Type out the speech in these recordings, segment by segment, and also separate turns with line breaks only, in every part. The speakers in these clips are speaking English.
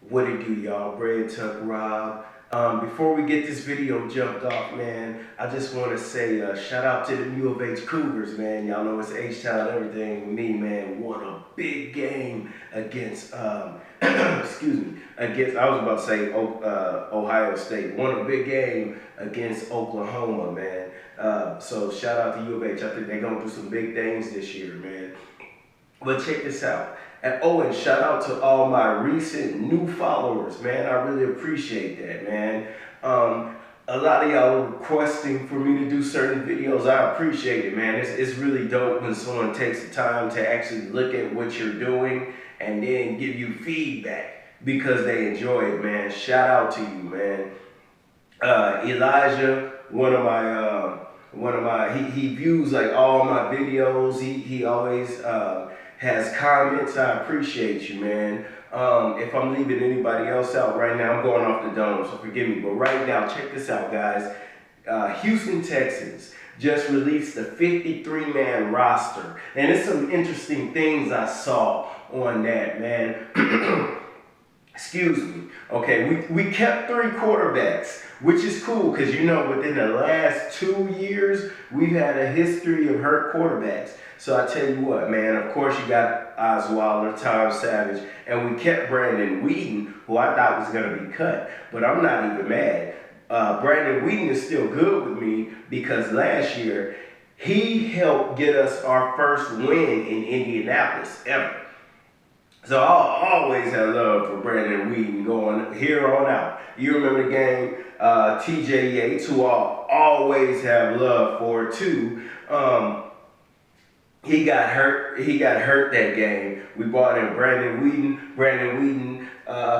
What it do, y'all? Bread Tuck Rob. Before we get this video jumped off, man, I just want to say shout out to the U of H Cougars, man. Y'all know it's H-Town everything with me, man. Won a big game against, excuse me, against, I was about to say Ohio State. Won a big game against Oklahoma, man. So shout out to U of H. I think they're going to do some big things this year, man. But check this out. And shout out to all my recent new followers, man. I really appreciate that, man. A lot of y'all are requesting for me to do certain videos. I appreciate it, man. It's really dope when someone takes the time to actually look at what you're doing and then give you feedback because they enjoy it, man. Shout out to you, man. Elijah, he views like all my videos. He always has comments. I appreciate you, man. If I'm leaving anybody else out right now, I'm going off the dome, so forgive me. But right now, check this out, guys. Houston Texans just released a 53-man roster. And there's some interesting things I saw on that, man. Excuse me. Okay, we kept 3 quarterbacks, which is cool because, you know, within the last 2 years, we've had a history of hurt quarterbacks. So I tell you what, man, of course you got Osweiler, Tom Savage, and we kept Brandon Weeden, who I thought was going to be cut. But I'm not even mad. Brandon Weeden is still good with me because last year, he helped get us our first win in Indianapolis ever. So I'll always have love for Brandon Weeden going here on out. You remember the game, TJ Yates, who I'll always have love for too. He got hurt that game. We brought in Brandon Weeden. Brandon Weeden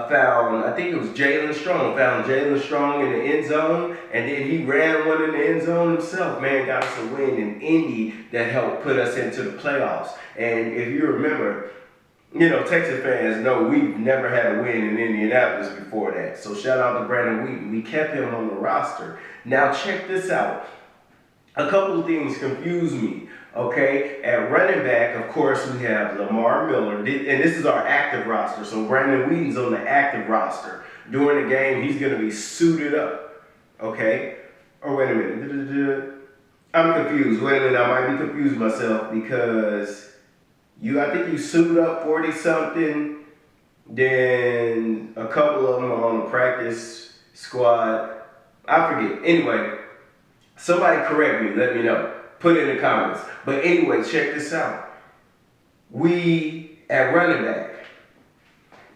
found, I think it was Jalen Strong in the end zone, and then he ran one in the end zone himself. Man, got us a win in Indy that helped put us into the playoffs. And if you remember, you know, Texas fans know we've never had a win in Indianapolis before that. So shout out to Brandon Weeden. We kept him on the roster. Now check this out. A couple of things confuse me. Okay, at running back, of course, we have Lamar Miller, and this is our active roster. So Brandon Weeden's on the active roster. During the game, he's going to be suited up. Okay, or wait a minute. I'm confused. Wait a minute, I might be confusing myself because I think you suit up 40-something, then a couple of them are on the practice squad. I forget. Anyway, somebody correct me. Let me know. Put it in the comments. But anyway, check this out. We, at running back,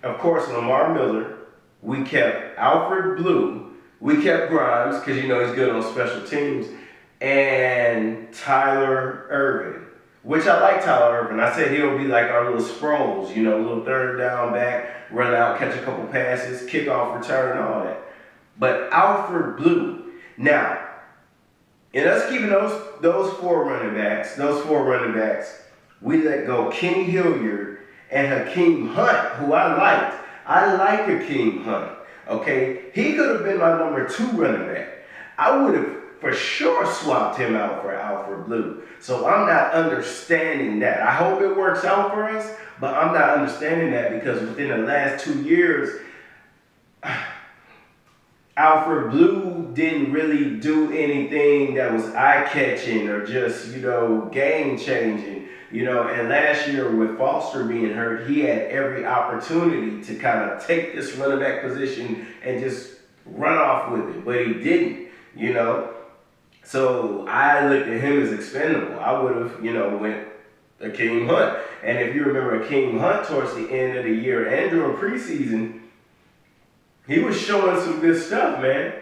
of course, Lamar Miller. We kept Alfred Blue. We kept Grimes, because you know he's good on special teams. And Tyler Irvin, which I like Tyler Irvin. I said he'll be like our little Sproles, you know, a little third down back, run out, catch a couple passes, kickoff return, all that. But Alfred Blue. Now, in us keeping those four running backs, we let go Kenny Hilliard and Hakeem Hunt, who I liked. I like Hakeem Hunt, okay? He could have been my number 2 running back. I would have for sure swapped him out for Alfred Blue. So I'm not understanding that. I hope it works out for us, but I'm not understanding that because within the last 2 years, Alfred Blue didn't really do anything that was eye-catching or just, you know, game-changing, you know. And last year with Foster being hurt, he had every opportunity to kind of take this running back position and just run off with it, but he didn't, you know. So I looked at him as expendable. I would have, you know, went Hakeem Hunt. And if you remember Hakeem Hunt towards the end of the year and during preseason, he was showing some good stuff, man.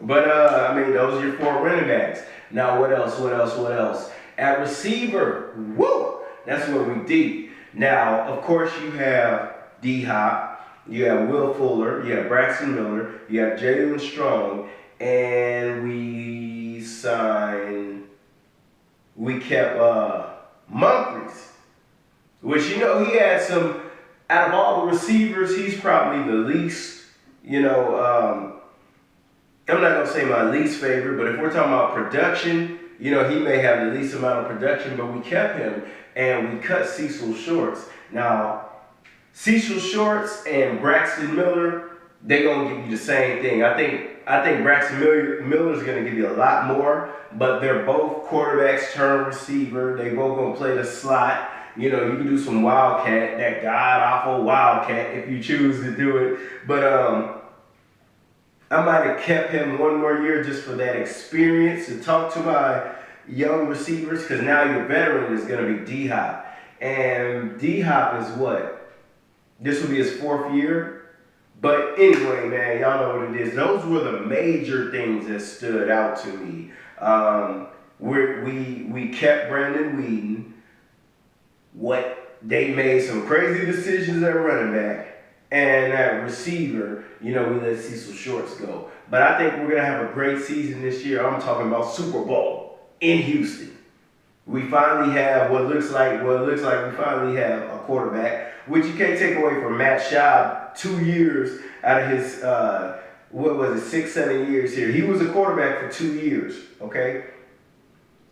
But, I mean, those are your 4 running backs. Now, what else? At receiver, woo! That's what we did. Now, of course, you have D-Hop, you have Will Fuller, you have Braxton Miller, you have Jalen Strong, and we kept Humphries, which, you know, he had some, out of all the receivers, he's probably the least, you know, I'm not going to say my least favorite, but if we're talking about production, you know, he may have the least amount of production, but we kept him and we cut Cecil Shorts. Now, Cecil Shorts and Braxton Miller, they gonna give you the same thing. I think Braxton Miller's gonna give you a lot more, but they're both quarterbacks turned receiver. They both gonna play the slot. You know, you can do some wildcat, that god awful wildcat if you choose to do it. But I might have kept him one more year just for that experience to talk to my young receivers, because now your veteran is gonna be D Hop, and D Hop is what? This will be his 4th year. But anyway, man, y'all know what it is. Those were the major things that stood out to me. We kept Brandon Weeden. What they made some crazy decisions at running back, and at receiver, you know, we let Cecil Shorts go. But I think we're gonna have a great season this year. I'm talking about Super Bowl in Houston. We finally have what looks like we finally have a quarterback, which you can't take away from Matt Schaub. 2 years out of his 6-7 years here. He was a quarterback for 2 years. Okay,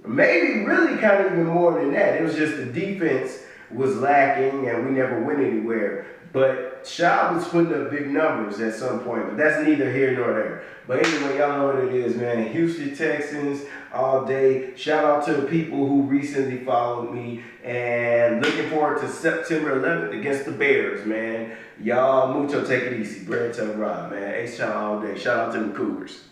maybe really kind of even more than that. It was just the defense was lacking and we never went anywhere. But Schaub was putting up big numbers at some point, but that's neither here nor there. But anyway, y'all know what it is, man. Houston Texans all day. Shout out to the people who recently followed me, and looking forward to September 11th against the Bears, man. Y'all, mucho, take it easy. Bread to Rob, man. H-Town all day. Shout out to the Cougars.